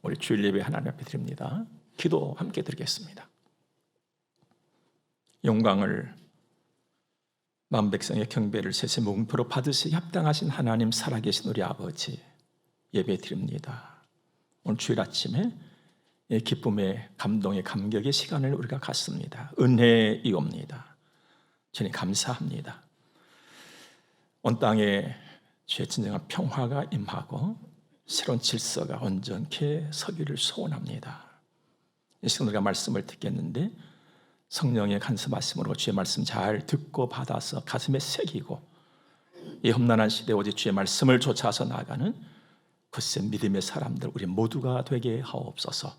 우리 주일 예배 하나님 앞에 드립니다. 기도 함께 드리겠습니다. 영광을 만 백성의 경배를 세세 무궁표로 받으시기 합당하신 하나님 살아계신 우리 아버지 예배 드립니다. 오늘 주일 아침에 기쁨의 감동의 감격의 시간을 우리가 갖습니다. 은혜이옵니다. 주님 감사합니다. 온 땅에 주의 진정한 평화가 임하고 새로운 질서가 온전케 서기를 소원합니다. 이 시간 우리가 말씀을 듣겠는데 성령의 간섭하심으로 주의 말씀 잘 듣고 받아서 가슴에 새기고 이 험난한 시대에 오직 주의 말씀을 쫓아서 나가는 굳센 믿음의 사람들 우리 모두가 되게 하옵소서.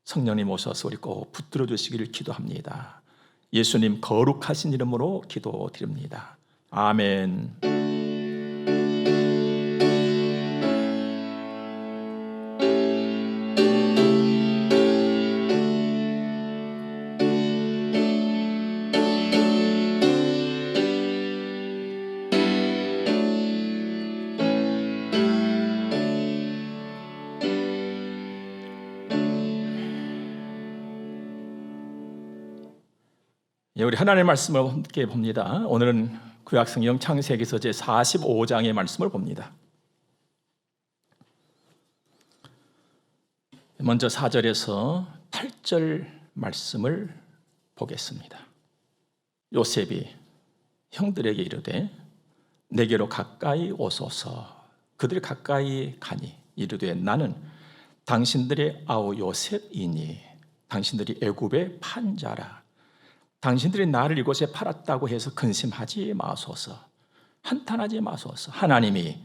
성령님 오셔서 우리 꼭 붙들어 주시기를 기도합니다. 예수님 거룩하신 이름으로 기도드립니다. 아멘. 우리 하나님의 말씀을 함께 봅니다. 오늘은 구약성경 창세기서 제45장의 말씀을 봅니다. 먼저 4절에서 8절 말씀을 보겠습니다. 요셉이 형들에게 이르되 내게로 가까이 오소서. 그들이 가까이 가니 이르되 나는 당신들의 아우 요셉이니 당신들이 애굽의 판자라. 당신들이 나를 이곳에 팔았다고 해서 근심하지 마소서. 한탄하지 마소서. 하나님이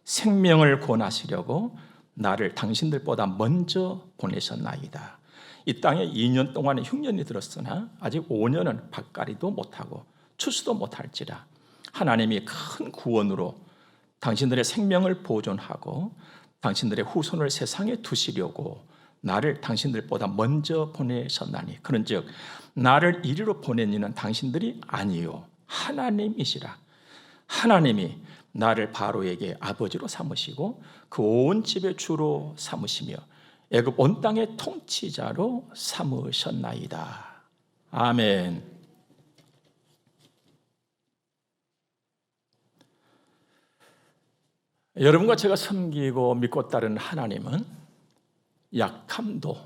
생명을 권하시려고 나를 당신들보다 먼저 보내셨나이다. 이 땅에 2년 동안의 흉년이 들었으나 아직 5년은 밭갈이도 못하고 추수도 못할지라. 하나님이 큰 구원으로 당신들의 생명을 보존하고 당신들의 후손을 세상에 두시려고 나를 당신들보다 먼저 보내셨나니 그런즉 나를 이리로 보낸 이는 당신들이 아니요 하나님이시라. 하나님이 나를 바로에게 아버지로 삼으시고 그 온 집의 주로 삼으시며 애굽 온 땅의 통치자로 삼으셨나이다. 아멘. 여러분과 제가 섬기고 믿고 따르는 하나님은 약함도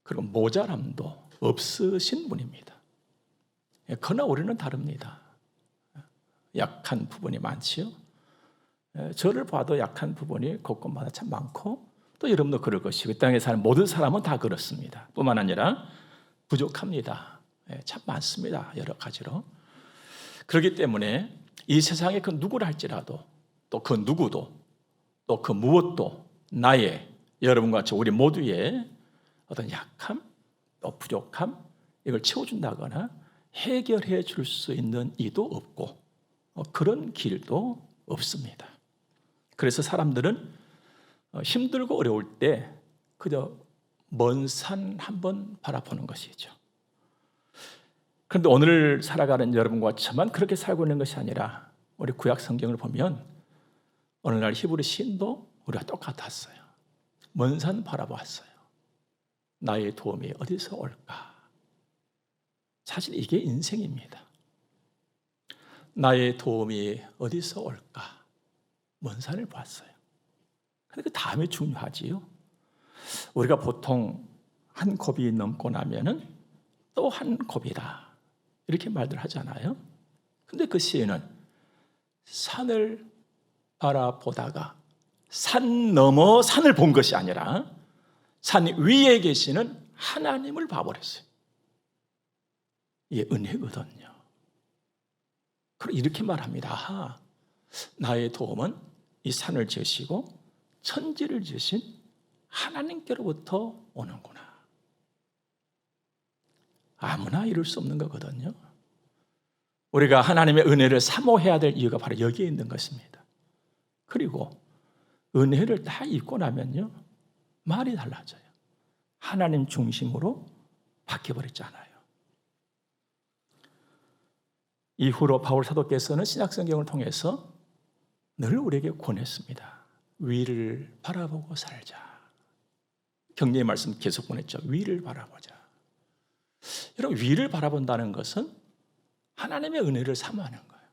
그리고 모자람도 없으신 분입니다. 그러나 우리는 다릅니다. 약한 부분이 많지요. 저를 봐도 약한 부분이 곳곳마다 참 많고 또 여러분도 그럴 것이고 이 땅에 사는 모든 사람은 다 그렇습니다. 뿐만 아니라 부족합니다. 참 많습니다. 여러 가지로. 그렇기 때문에 이 세상에 그 누구를 할지라도 또 그 누구도 또 그 무엇도 나의 여러분과 저 우리 모두의 어떤 약함 또 부족함 이걸 채워준다거나 해결해 줄 수 있는 이도 없고 그런 길도 없습니다. 그래서 사람들은 힘들고 어려울 때 그저 먼 산 한번 바라보는 것이죠. 그런데 오늘 살아가는 여러분과 저만 그렇게 살고 있는 것이 아니라 우리 구약 성경을 보면 어느 날 히브리 시인도 우리가 똑같았어요. 먼 산 바라보았어요. 나의 도움이 어디서 올까? 사실 이게 인생입니다. 나의 도움이 어디서 올까? 먼 산을 봤어요. 근데 그 다음에 중요하지요. 우리가 보통 한 곱이 넘고 나면은 또 한 곱이다 이렇게 말들 하잖아요. 근데 그 시인은 산을 바라보다가 산 넘어 산을 본 것이 아니라 산 위에 계시는 하나님을 봐버렸어요. 이게 은혜거든요. 그럼 이렇게 말합니다. 아하, 나의 도움은 이 산을 지으시고 천지를 지으신 하나님께로부터 오는구나. 아무나 이룰 수 없는 거거든요. 우리가 하나님의 은혜를 사모해야 될 이유가 바로 여기에 있는 것입니다. 그리고 은혜를 다 입고 나면요 말이 달라져요. 하나님 중심으로 바뀌어버렸잖아요. 이후로 바울 사도께서는 신약성경을 통해서 늘 우리에게 권했습니다. 위를 바라보고 살자. 격려의 말씀 계속 보냈죠. 위를 바라보자. 여러분, 위를 바라본다는 것은 하나님의 은혜를 사모하는 거예요.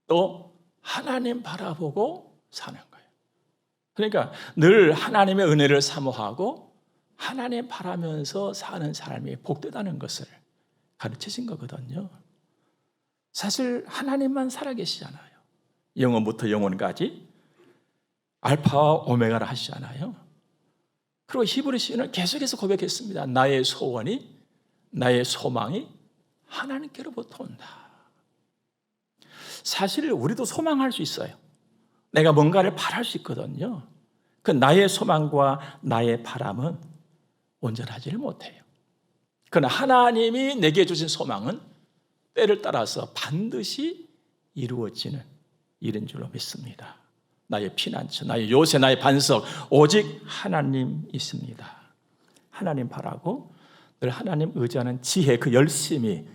또 하나님 바라보고 사는 거예요. 그러니까 늘 하나님의 은혜를 사모하고 하나님 바라면서 사는 삶이 복되다는 것을 가르치신 거거든요. 사실 하나님만 살아계시잖아요. 영원부터 영원까지 알파와 오메가를 하시잖아요. 그리고 히브리 시인은 계속해서 고백했습니다. 나의 소원이, 나의 소망이 하나님께로부터 온다. 사실 우리도 소망할 수 있어요. 내가 뭔가를 바랄 수 있거든요. 그 나의 소망과 나의 바람은 온전하지를 못해요. 그러나 하나님이 내게 주신 소망은 때를 따라서 반드시 이루어지는 일인 줄로 믿습니다. 나의 피난처, 나의 요새, 나의 반석, 오직 하나님 있습니다. 하나님 바라고 늘 하나님 의지하는 지혜, 그 열심이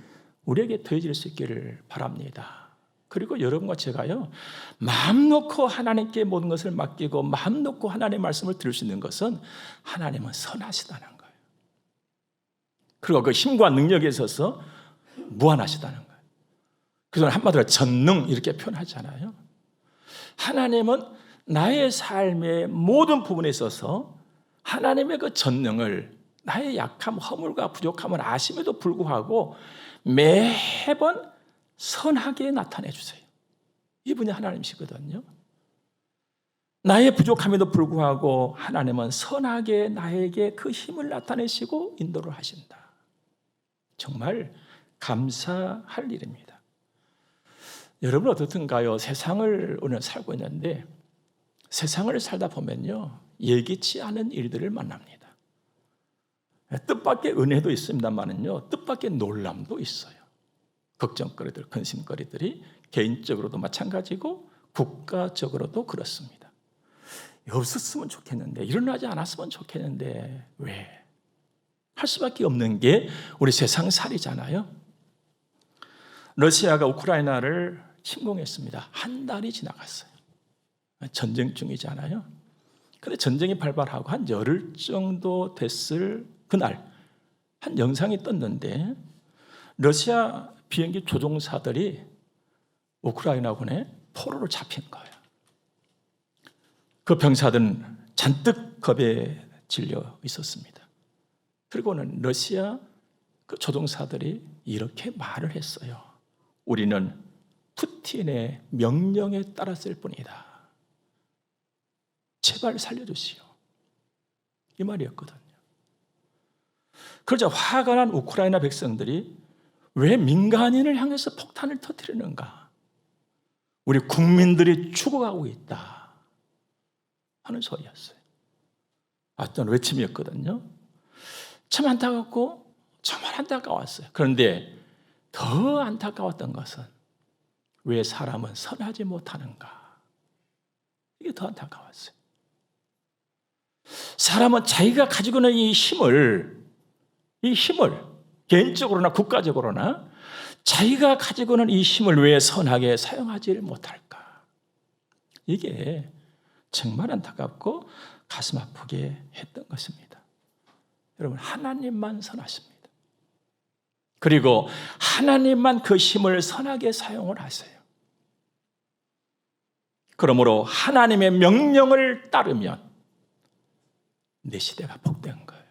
우리에게 더해질 수 있기를 바랍니다. 그리고 여러분과 제가요, 마음 놓고 하나님께 모든 것을 맡기고 마음 놓고 하나님의 말씀을 들을 수 있는 것은 하나님은 선하시다는 거예요. 그리고 그 힘과 능력에 있어서 무한하시다는 거예요. 그래서 한마디로 전능 이렇게 표현하잖아요. 하나님은 나의 삶의 모든 부분에 있어서 하나님의 그 전능을 나의 약함, 허물과 부족함을 아심에도 불구하고 매번 선하게 나타내 주세요. 이분이 하나님이시거든요. 나의 부족함에도 불구하고 하나님은 선하게 나에게 그 힘을 나타내시고 인도를 하신다. 정말 감사할 일입니다. 여러분 어떻든가요? 세상을 오늘 살고 있는데 세상을 살다 보면요, 예기치 않은 일들을 만납니다. 뜻밖의 은혜도 있습니다만은요, 뜻밖의 놀람도 있어요. 걱정거리들, 근심거리들이 개인적으로도 마찬가지고 국가적으로도 그렇습니다. 없었으면 좋겠는데, 일어나지 않았으면 좋겠는데 왜? 할 수밖에 없는 게 우리 세상살이잖아요. 러시아가 우크라이나를 침공했습니다. 한 달이 지나갔어요. 전쟁 중이잖아요. 그런데 전쟁이 발발하고 한 열흘 정도 됐을 그날 한 영상이 떴는데 러시아 비행기 조종사들이 우크라이나군의 포로로 잡힌 거예요. 그 병사들은 잔뜩 겁에 질려 있었습니다. 그리고는 러시아 그 조종사들이 이렇게 말을 했어요. 우리는 푸틴의 명령에 따랐을 뿐이다. 제발 살려주시오. 이 말이었거든요. 그러자 화가 난 우크라이나 백성들이 왜 민간인을 향해서 폭탄을 터뜨리는가? 우리 국민들이 죽어가고 있다 하는 소리였어요. 어떤 외침이었거든요. 참 안타깝고 정말 안타까웠어요. 그런데 더 안타까웠던 것은 왜 사람은 선하지 못하는가? 이게 더 안타까웠어요. 사람은 자기가 가지고 있는 이 힘을 개인적으로나 국가적으로나 자기가 가지고 있는 이 힘을 왜 선하게 사용하지를 못할까? 이게 정말 안타깝고 가슴 아프게 했던 것입니다. 여러분, 하나님만 선하십니다. 그리고 하나님만 그 힘을 선하게 사용을 하세요. 그러므로 하나님의 명령을 따르면 내 시대가 복된 거예요.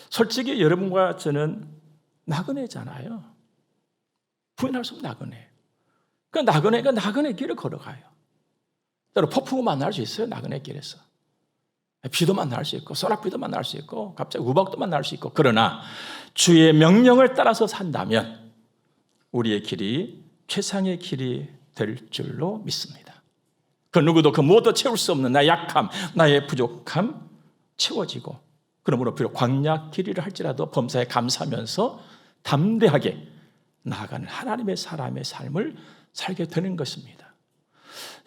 솔직히 여러분과 저는 나그네잖아요. 부인할 수 없는 나그네. 그 나그네 길을 걸어가요. 때로 폭풍우 만날 수 있어요. 나그네 길에서. 비도 만날 수 있고 소낙비도 만날 수 있고 갑자기 우박도 만날 수 있고, 그러나 주의 명령을 따라서 산다면 우리의 길이 최상의 길이 될 줄로 믿습니다. 그 누구도 그 무엇도 채울 수 없는 나의 약함, 나의 부족함 채워지고, 그러므로 비록 광야 길이를 할지라도 범사에 감사하면서 담대하게 나아가는 하나님의 사람의 삶을 살게 되는 것입니다.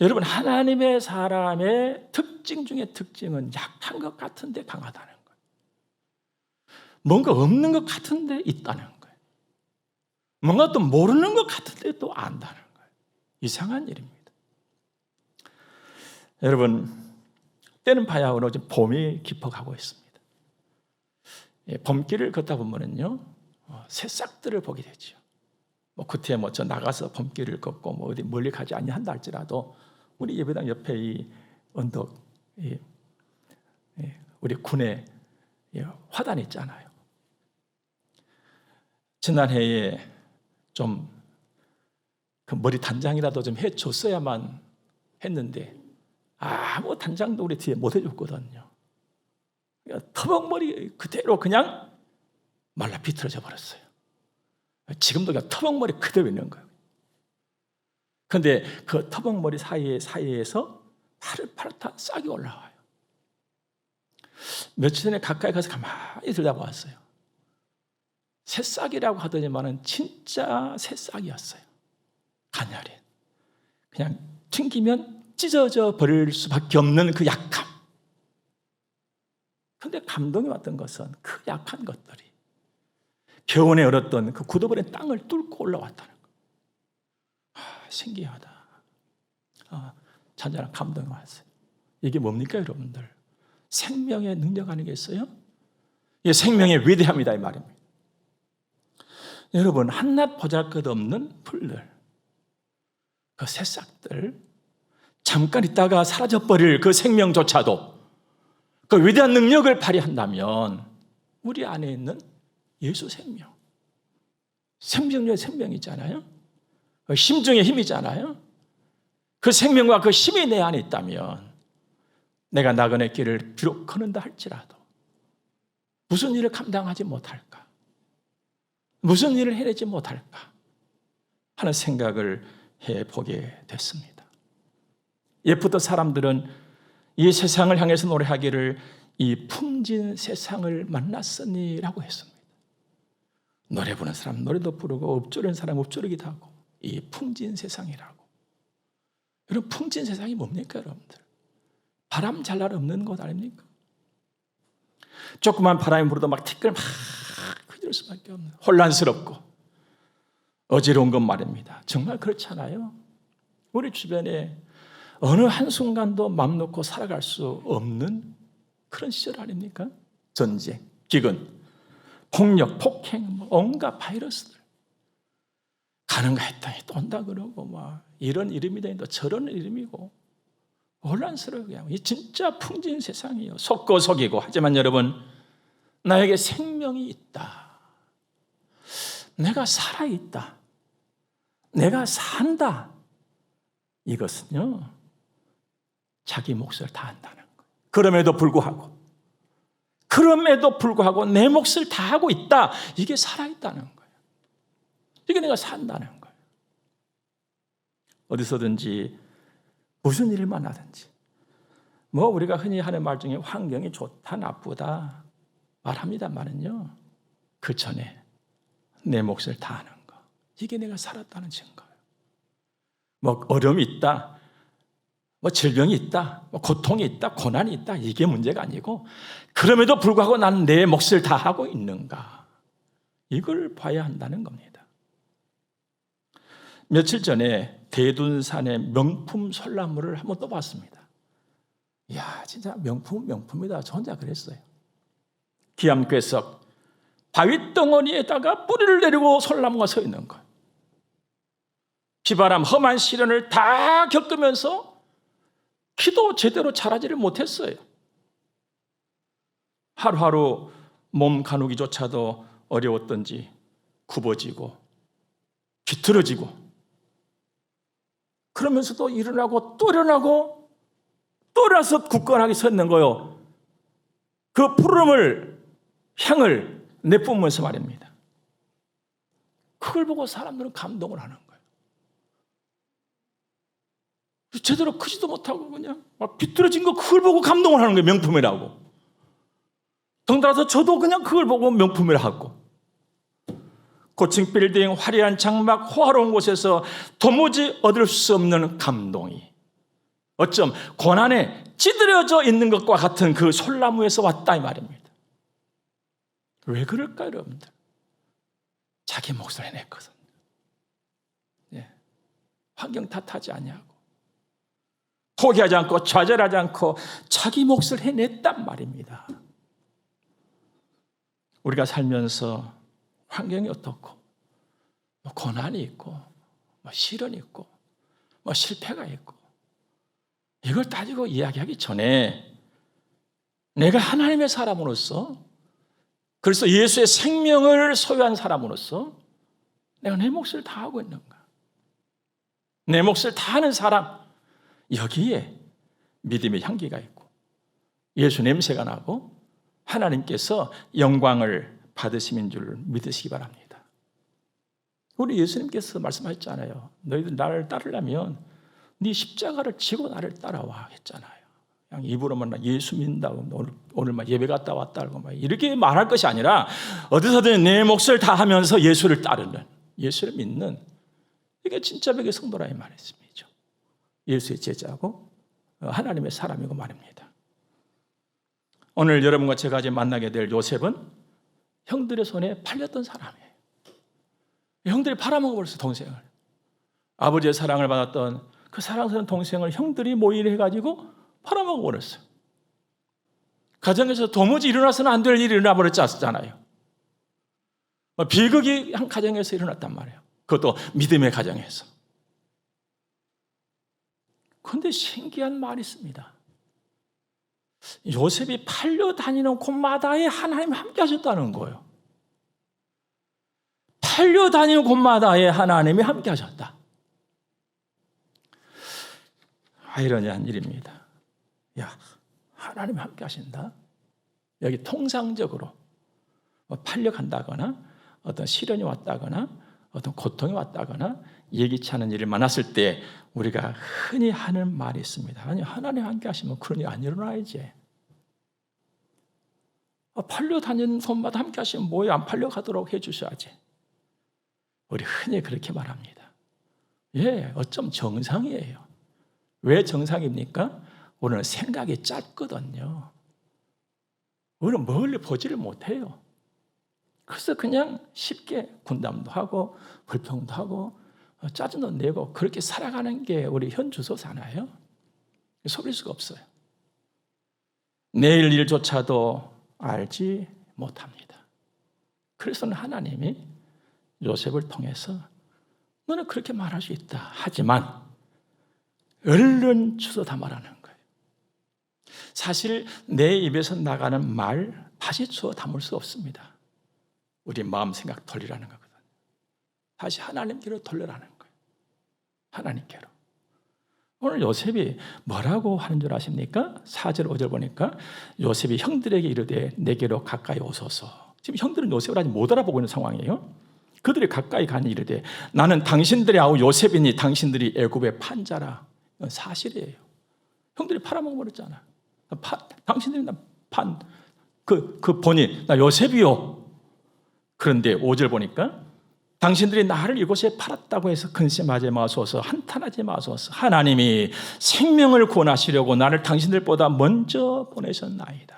여러분, 하나님의 사람의 특징 중에 특징은 약한 것 같은데 강하다는 거예요. 뭔가 없는 것 같은데 있다는 거예요. 뭔가 또 모르는 것 같은데 또 안다는 거예요. 이상한 일입니다. 여러분, 때는 바야 오늘 봄이 깊어가고 있습니다. 봄길을 걷다 보면은요, 새싹들을 보게 되죠. 그때 저 나가서 봄길을 걷고 어디 멀리 가지 아니한다 할지라도 우리 예배당 옆에 이 언덕, 우리 군의 화단 있잖아요. 지난해에 좀 그 머리 단장이라도 좀 해줬어야만 했는데 아무 단장도 우리 뒤에 못 해줬거든요. 터벅머리 그대로 그냥 말라 비틀어져 버렸어요. 지금도 그냥 터벅머리 그대로 있는 거예요. 그런데 그 터벅머리 사이에서 파릇파릇한 싹이 올라와요. 며칠 전에 가까이 가서 가만히 들여다보았어요. 새싹이라고 하더니만은 진짜 새싹이었어요. 가녀린. 그냥 튕기면 찢어져 버릴 수밖에 없는 그 약함. 그런데 감동이 왔던 것은 그 약한 것들이 겨우내 얼었던 그 굳어버린 땅을 뚫고 올라왔다는 것. 신기하다. 잔잔한 감동이 왔어요. 이게 뭡니까, 여러분들? 생명의 능력 아니겠어요? 이게 생명의 위대함이다 이 말입니다. 여러분, 한낱 보잘것없는 풀들, 그 새싹들, 잠깐 있다가 사라져버릴 그 생명조차도 그 위대한 능력을 발휘한다면 우리 안에 있는 예수 생명, 생명의 생명이잖아요. 그 심중의 힘이잖아요. 그 생명과 그 힘이 내 안에 있다면 내가 나그네 길을 비록 걷는다 할지라도 무슨 일을 감당하지 못할까? 무슨 일을 해내지 못할까? 하는 생각을 해보게 됐습니다. 옛부터 사람들은 이 세상을 향해서 노래하기를 이 풍진 세상을 만났으니라고 했습니다. 노래 부르는 사람 노래도 부르고 읊조리는 사람 읊조리기도 하고 이 풍진 세상이라고. 여러분, 풍진 세상이 뭡니까, 여러분들? 바람 잘 날 없는 곳 아닙니까? 조그만 바람이 불어도 막 티끌 막 휘둘 수밖에 없는, 혼란스럽고 어지러운 것 말입니다. 정말 그렇잖아요. 우리 주변에 어느 한순간도 맘 놓고 살아갈 수 없는 그런 시절 아닙니까? 전쟁, 기근, 폭력, 폭행, 온갖 바이러스들. 가는가 했더니 또 온다 그러고 막 이런 이름이더니 또 저런 이름이고 혼란스러워요. 이 진짜 풍진 세상이에요. 속고 속이고. 하지만 여러분, 나에게 생명이 있다. 내가 살아있다. 내가 산다. 이것은요, 자기 몫을 다한다는 거예요. 그럼에도 불구하고 내 몫을 다하고 있다. 이게 살아있다는 거예요. 이게 내가 산다는 거예요. 어디서든지 무슨 일만 하든지 우리가 흔히 하는 말 중에 환경이 좋다 나쁘다 말합니다만은요, 그 전에 내 몫을 다하는 거, 이게 내가 살았다는 증거예요. 어려움이 있다, 질병이 있다, 고통이 있다, 고난이 있다, 이게 문제가 아니고 그럼에도 불구하고 나는 내 몫을 다하고 있는가, 이걸 봐야 한다는 겁니다. 며칠 전에 대둔산의 명품 솔나무를 한번 또 봤습니다. 이야, 진짜 명품이다. 저 혼자 그랬어요. 기암괴석, 바위덩어리에다가 뿌리를 내리고 솔나무가 서 있는 거예요. 비바람, 험한 시련을 다 겪으면서 키도 제대로 자라지를 못했어요. 하루하루 몸 가누기조차도 어려웠던지 굽어지고 비틀어지고, 그러면서도 일어나고 또 일어나고 또 일어나서 굳건하게 서 있는 거예요. 그 푸름을, 향을 내뿜으면서 말입니다. 그걸 보고 사람들은 감동을 하는 거예요. 제대로 크지도 못하고 그냥 막 비뚤어진 거, 그걸 보고 감동을 하는 거예요. 명품이라고. 덩달아서 저도 그냥 그걸 보고 명품이라 하고, 고층 빌딩, 화려한 장막, 호화로운 곳에서 도무지 얻을 수 없는 감동이 어쩜 고난에 찌들어져 있는 것과 같은 그 솔나무에서 왔다 이 말입니다. 왜 그럴까요, 여러분들? 자기 몫을 해냈거든. 환경 탓하지 아니하고 포기하지 않고 좌절하지 않고 자기 몫을 해냈단 말입니다. 우리가 살면서 환경이 어떻고 고난이 있고 시련이 있고 실패가 있고 이걸 따지고 이야기하기 전에 내가 하나님의 사람으로서, 그래서 예수의 생명을 소유한 사람으로서 내가 내 몫을 다하고 있는가? 내 몫을 다하는 사람, 여기에 믿음의 향기가 있고 예수 냄새가 나고 하나님께서 영광을 받으심인 줄 믿으시기 바랍니다. 우리 예수님께서 말씀하셨잖아요. 너희들 나를 따르려면 네 십자가를 지고 나를 따라와 했잖아요. 그냥 입으로만 예수 믿는다고 오늘 막 예배 갔다 왔다고 막 이렇게 말할 것이 아니라 어디서든 내 몫을 다하면서 예수를 따르는, 예수를 믿는, 이게 진짜 백의 성도라는 말씀이죠. 예수의 제자고 하나님의 사람이고 말입니다. 오늘 여러분과 제가 이제 만나게 될 요셉은 형들의 손에 팔렸던 사람이에요. 형들이 팔아먹어버렸어요, 동생을. 아버지의 사랑을 받았던 그 사랑스러운 동생을 형들이 모의를 해가지고 팔아먹어버렸어요. 가정에서 도무지 일어나서는 안 될 일이 일어나버렸잖아요. 비극이 한 가정에서 일어났단 말이에요. 그것도 믿음의 가정에서. 그런데 신기한 말이 있습니다. 요셉이 팔려다니는 곳마다에 하나님이 함께 하셨다는 거예요. 팔려다니는 곳마다에 하나님이 함께 하셨다. 아이러니한 일입니다. 야, 하나님이 함께 하신다? 여기 통상적으로 팔려간다거나 어떤 시련이 왔다거나 어떤 고통이 왔다거나 예기치 않은 일을 만났을 때 우리가 흔히 하는 말이 있습니다. 아니, 하나님 함께 하시면 그런 일 안 일어나야지. 팔려다니는 곳마다 함께 하시면 뭐에 안 팔려가도록 해주셔야지. 우리 흔히 그렇게 말합니다. 예, 어쩜 정상이에요. 왜 정상입니까? 우리는 생각이 짧거든요. 우리는 멀리 보지를 못해요. 그래서 그냥 쉽게 군담도 하고 불평도 하고 짜증도 내고 그렇게 살아가는 게 우리 현주소잖아요. 속일 수가 없어요. 내일 일조차도 알지 못합니다. 그래서는 하나님이 요셉을 통해서 너는 그렇게 말할 수 있다. 하지만 얼른 주워 담아라는 거예요. 사실 내 입에서 나가는 말 다시 주워 담을 수 없습니다. 우리 마음 생각 돌리라는 거거든요. 다시 하나님께로 돌려라는 거예요. 하나님께로. 오늘 요셉이 뭐라고 하는 줄 아십니까? 4절 5절 보니까 요셉이 형들에게 이르되 내게로 가까이 오소서. 지금 형들은 요셉을 아직 못 알아보고 있는 상황이에요. 그들이 가까이 가니 이르되 나는 당신들의 아우 요셉이니 당신들이 애굽의 판자라. 이건 사실이에요. 형들이 팔아먹어버렸잖아. 당신들이 나 그 본인 나 요셉이요. 그런데 5절 보니까 당신들이 나를 이곳에 팔았다고 해서 근심하지 마소서, 한탄하지 마소서. 하나님이 생명을 구원하시려고 나를 당신들보다 먼저 보내셨나이다.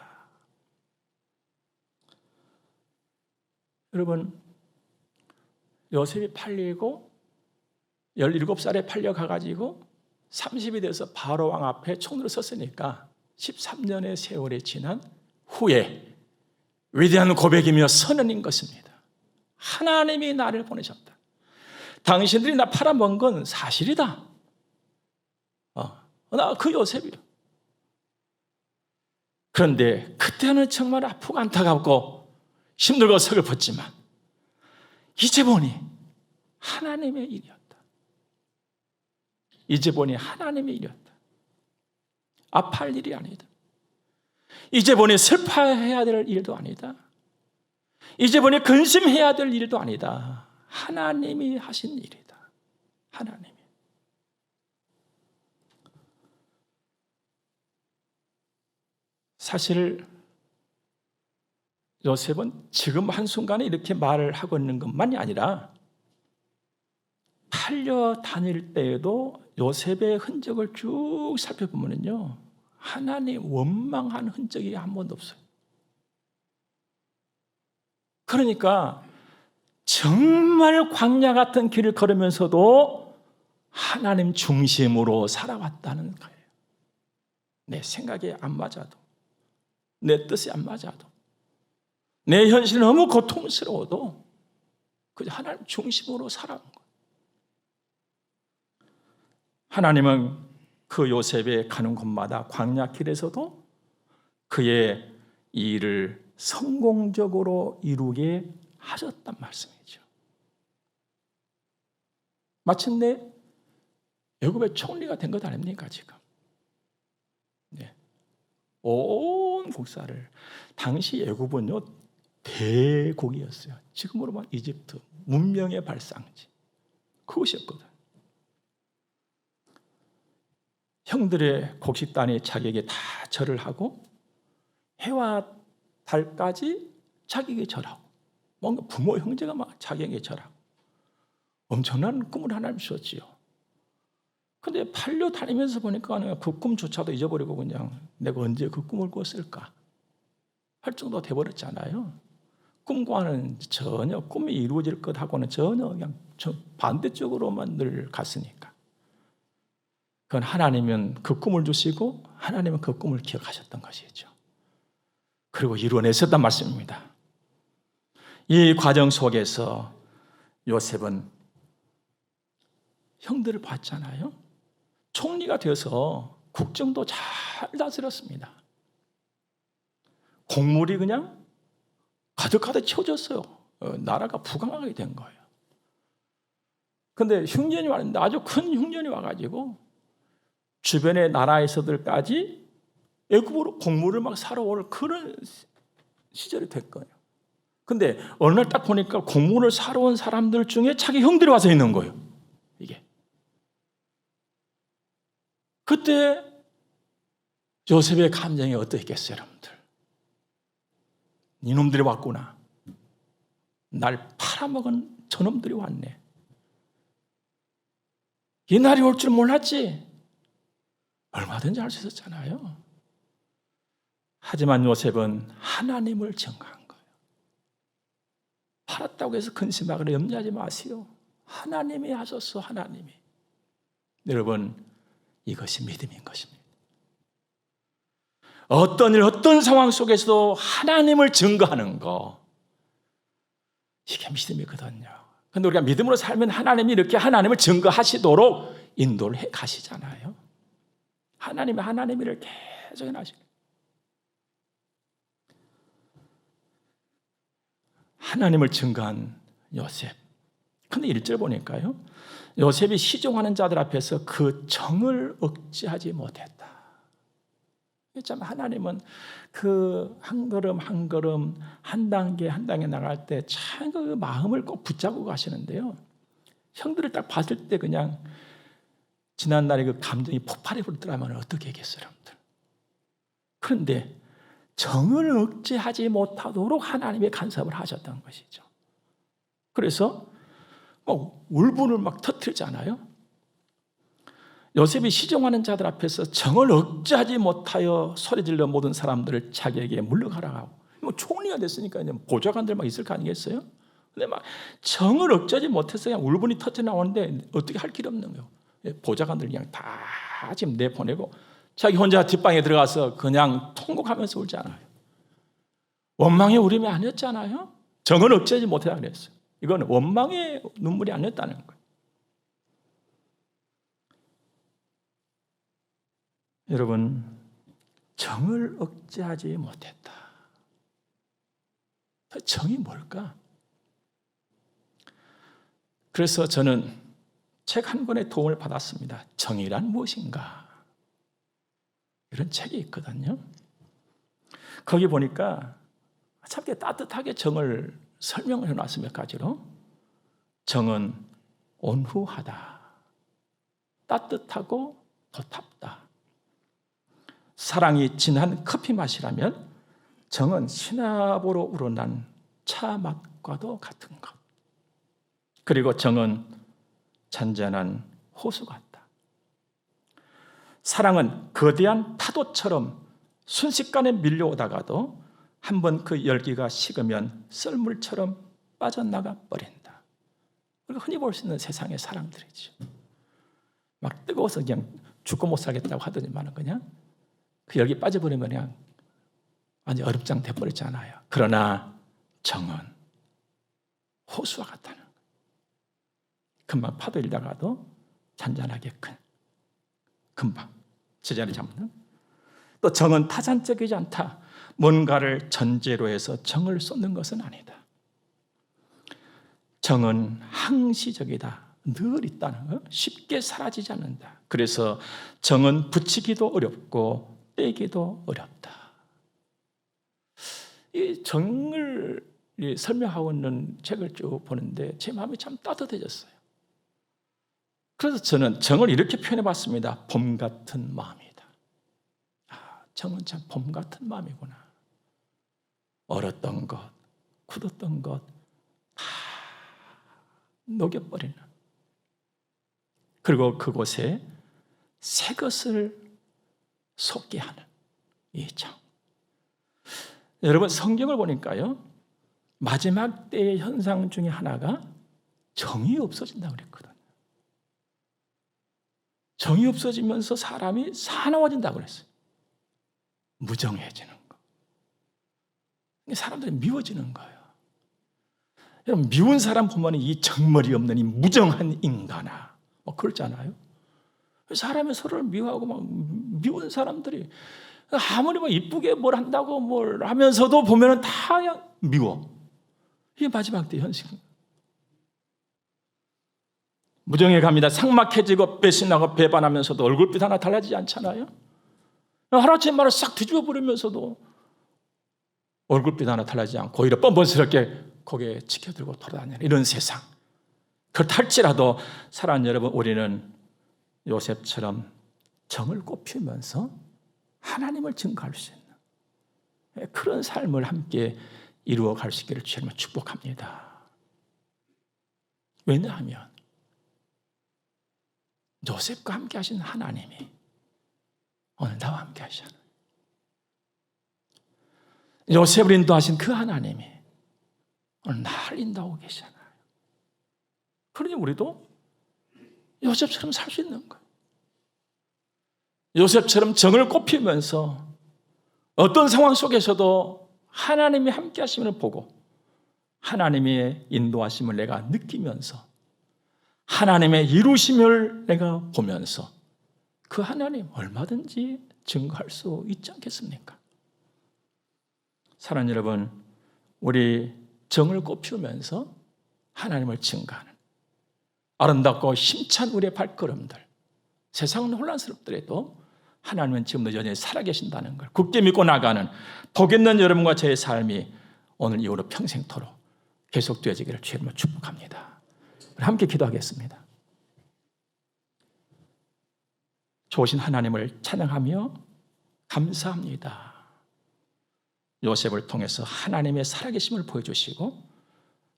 여러분, 요셉이 팔리고 17살에 팔려가가지고 30이 돼서 바로 왕 앞에 총으로 섰으니까 13년의 세월이 지난 후에 위대한 고백이며 선언인 것입니다. 하나님이 나를 보내셨다. 당신들이 나 팔아먹은 건 사실이다. 나 그 요셉이요. 그런데 그때는 정말 아프고 안타깝고 힘들고 서글펐지만 이제 보니 하나님의 일이었다. 이제 보니 하나님의 일이었다. 아파할 일이 아니다. 이제 보니 슬퍼해야 될 일도 아니다. 이제 보니 근심해야 될 일도 아니다. 하나님이 하신 일이다. 하나님이. 사실 요셉은 지금 한순간에 이렇게 말을 하고 있는 것만이 아니라 팔려 다닐 때에도 요셉의 흔적을 쭉 살펴보면요, 하나님 원망한 흔적이 한 번도 없어요. 그러니까 정말 광야 같은 길을 걸으면서도 하나님 중심으로 살아왔다는 거예요. 내 생각에 안 맞아도, 내 뜻이 안 맞아도, 내 현실이 너무 고통스러워도 그저 하나님 중심으로 살아온 거예요. 하나님은 그 요셉의 가는 곳마다 광야 길에서도 그의 이 일을 성공적으로 이루게 하셨단 말씀이죠. 마침내 애굽의 총리가 된 것 아닙니까 지금? 네. 온 국사를, 당시 애굽은요 대국이었어요. 지금으로 말하면 이집트, 문명의 발상지 그것이었거든. 형들의 곡식단이 자기에게 다 절을 하고 해와 달까지 자기에게 절하고, 뭔가 부모 형제가 막 자기에게 절하고, 엄청난 꿈을 하나님 주셨지요. 근데 팔려 다니면서 보니까 그 꿈조차도 잊어버리고 그냥 내가 언제 그 꿈을 꿨을까 할 정도 돼버렸잖아요. 꿈과는 전혀, 꿈이 이루어질 것하고는 전혀 그냥 반대쪽으로만 늘 갔으니까. 그건 하나님은 그 꿈을 주시고 하나님은 그 꿈을 기억하셨던 것이죠. 그리고 이루어내셨단 말씀입니다. 이 과정 속에서 요셉은 형들을 봤잖아요. 총리가 되어서 국정도 잘 다스렸습니다. 곡물이 그냥 가득가득 채워졌어요. 나라가 부강하게 된 거예요. 그런데 흉년이 왔는데, 아주 큰 흉년이 와가지고 주변의 나라에서들까지 애굽으로 곡물을 막 사러 올 그런 시절이 될 거예요. 근데 어느 날 딱 보니까 곡물을 사러 온 사람들 중에 자기 형들이 와서 있는 거예요. 이게. 그때 요셉의 감정이 어떠했겠어요, 여러분들? 이놈들이 왔구나. 날 팔아먹은 저놈들이 왔네. 이 날이 올 줄 몰랐지. 얼마든지 할 수 있었잖아요. 하지만 요셉은 하나님을 증거한 거예요. 팔았다고 해서 근심하거나 염려하지 마세요. 하나님이 하셨어, 하나님이. 여러분, 이것이 믿음인 것입니다. 어떤 일, 어떤 상황 속에서도 하나님을 증거하는 거, 이게 믿음이거든요. 그런데 우리가 믿음으로 살면 하나님이 이렇게 하나님을 증거하시도록 인도를 해 가시잖아요. 하나님을 계속 해나시고, 하나님을 증거한 요셉. 근데 1절 보니까요, 요셉이 시종하는 자들 앞에서 그 정을 억제하지 못했다. 참 하나님은 그 한 걸음 한 걸음, 한 단계 한 단계 나갈 때 참 그 마음을 꼭 붙잡고 가시는데요. 형들을 딱 봤을 때 그냥 지난날의 그 감정이 폭발해 버리더라면 어떻게 하겠어요, 여러분들? 그런데 정을 억제하지 못하도록 하나님의 간섭을 하셨던 것이죠. 그래서 울분을 막 터뜨리잖아요. 요셉이 시종하는 자들 앞에서 정을 억제하지 못하여 소리질러 모든 사람들을 자기에게 물러가라고 하고, 총리가 됐으니까 이제 보좌관들 막 있을 거 아니겠어요? 근데 막 정을 억제하지 못해서 그냥 울분이 터져 나오는데 어떻게 할 길이 없는 거예요. 보좌관들 그냥 다 지금 내보내고 자기 혼자 뒷방에 들어가서 그냥 통곡하면서 울잖아요. 원망의 울음이 아니었잖아요. 정을 억제하지 못하라 그랬어요. 이건 원망의 눈물이 아니었다는 거예요. 여러분, 정을 억제하지 못했다. 정이 뭘까? 그래서 저는 책 한 권의 도움을 받았습니다. 정의란 무엇인가? 이런 책이 있거든요. 거기 보니까 참 따뜻하게 정을 설명을 해놨어요. 몇 가지로. 정은 온후하다, 따뜻하고 도탑다. 사랑이 진한 커피 맛이라면 정은 시나보로 우러난 차 맛과도 같은 것. 그리고 정은 잔잔한 호수 같다. 사랑은 거대한 파도처럼 순식간에 밀려오다가도 한번 그 열기가 식으면 썰물처럼 빠져나가 버린다. 우리가 흔히 볼 수 있는 세상의 사랑들이죠. 막 뜨거워서 그냥 죽고 못 살겠다고 하더니만 그냥 그 열기 빠져버리면 그냥 완전 얼음장 돼버렸잖아요. 그러나 정은 호수와 같다는 거예요. 금방 파도 일다가도 잔잔하게 큰, 금방 제자리 잡는. 또 정은 타산적이지 않다. 뭔가를 전제로 해서 정을 쏟는 것은 아니다. 정은 항시적이다. 늘 있다는 거. 쉽게 사라지지 않는다. 그래서 정은 붙이기도 어렵고 떼기도 어렵다. 이 정을 설명하고 있는 책을 쭉 보는데 제 마음이 참 따뜻해졌어요. 그래서 저는 정을 이렇게 표현해 봤습니다. 봄 같은 마음이다. 정은 참 봄 같은 마음이구나. 얼었던 것, 굳었던 것 다 녹여버리는. 그리고 그곳에 새 것을 솟게 하는 이 정. 여러분, 성경을 보니까요, 마지막 때의 현상 중에 하나가 정이 없어진다고 그랬거든요. 정이 없어지면서 사람이 사나워진다고 그랬어요. 무정해지는 거. 사람들이 미워지는 거예요. 여러분, 미운 사람 보면 이 정머리 없는 이 무정한 인간아, 그렇잖아요. 사람이 서로를 미워하고 막 미운 사람들이 아무리 뭐 이쁘게 뭘 한다고 뭘 하면서도 보면은 다 그냥 미워. 이게 마지막 때 현실. 무정해 갑니다. 삭막해지고 배신하고 배반하면서도 얼굴빛 하나 달라지지 않잖아요. 하루아침에 말을 싹 뒤집어 버리면서도 얼굴빛 하나 달라지지 않고 오히려 뻔뻔스럽게 고개 치켜들고 돌아다니는 이런 세상. 그렇다 할지라도 사랑하는 여러분, 우리는 요셉처럼 정을 꽃피우면서 하나님을 증거할 수 있는 그런 삶을 함께 이루어갈 수 있기를 주님을 축복합니다. 왜냐하면 요셉과 함께 하신 하나님이 오늘 나와 함께 하시잖아요. 요셉을 인도하신 그 하나님이 오늘 나를 인도하고 계시잖아요. 그러니 우리도 요셉처럼 살 수 있는 거예요. 요셉처럼 정을 꽃피우면서 어떤 상황 속에서도 하나님이 함께 하심을 보고 하나님의 인도하심을 내가 느끼면서 하나님의 이루심을 내가 보면서 그 하나님 얼마든지 증거할 수 있지 않겠습니까? 사랑하는 여러분, 우리 정을 꽃피우면서 하나님을 증거하는 아름답고 힘찬 우리의 발걸음들, 세상은 혼란스럽더라도 하나님은 지금도 여전히 살아계신다는 걸 굳게 믿고 나가는 복 있는 여러분과 저의 삶이 오늘 이후로 평생토록 계속되어지기를 주님을 축복합니다. 우리 함께 기도하겠습니다. 좋으신 하나님을 찬양하며 감사합니다. 요셉을 통해서 하나님의 살아계심을 보여주시고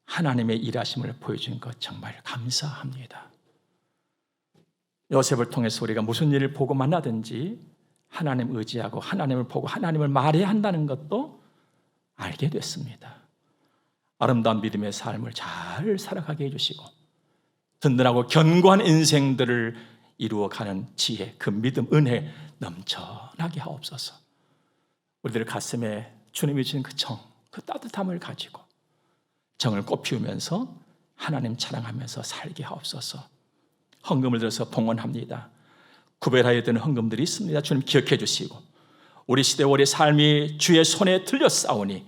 하나님의 일하심을 보여준 것 정말 감사합니다. 요셉을 통해서 우리가 무슨 일을 보고 만나든지 하나님 의지하고 하나님을 보고 하나님을 말해야 한다는 것도 알게 됐습니다. 아름다운 믿음의 삶을 잘 살아가게 해주시고 든든하고 견고한 인생들을 이루어가는 지혜, 그 믿음, 은혜 넘쳐나게 하옵소서. 우리들 가슴에 주님이 주신 그 정, 그 따뜻함을 가지고 정을 꽃피우면서 하나님 찬양하면서 살게 하옵소서. 헌금을 들어서 봉헌합니다. 구별하여 드는 헌금들이 있습니다. 주님 기억해 주시고 우리 시대 우리 삶이 주의 손에 들렸사오니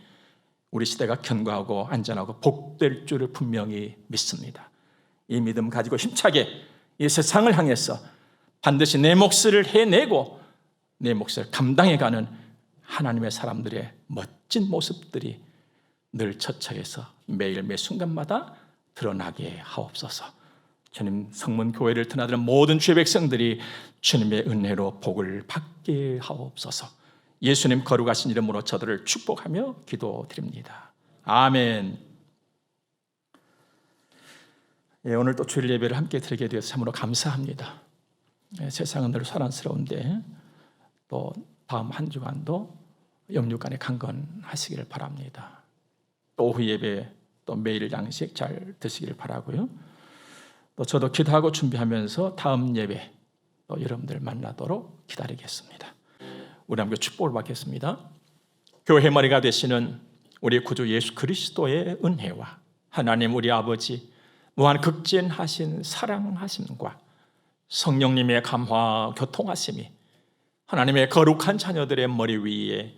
우리 시대가 견고하고 안전하고 복될 줄을 분명히 믿습니다. 이 믿음 가지고 힘차게 이 세상을 향해서 반드시 내 몫을 해내고 내 몫을 감당해가는 하나님의 사람들의 멋진 모습들이 늘 처처에서 매일 매 순간마다 드러나게 하옵소서. 주님, 성문 교회를 드나드는 모든 주의 백성들이 주님의 은혜로 복을 받게 하옵소서. 예수님 거룩하신 이름으로 저들을 축복하며 기도드립니다. 아멘. 오늘 또 주일 예배를 함께 드리게 되어서 참으로 감사합니다. 세상은 늘 소란스러운데 또 다음 한 주간도 영육간에 강건하시기를 바랍니다. 또 오후 예배 또 매일 양식 잘 드시기를 바라고요. 또 저도 기도하고 준비하면서 다음 예배 또 여러분들 만나도록 기다리겠습니다. 우리 함께 축복을 받겠습니다. 교회 머리가 되시는 우리 구주 예수 그리스도의 은혜와 하나님 우리 아버지 무한 극진하신 사랑하심과 성령님의 감화 교통하심이 하나님의 거룩한 자녀들의 머리 위에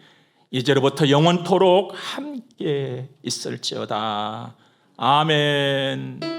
이제로부터 영원토록 함께 있을지어다. 아멘.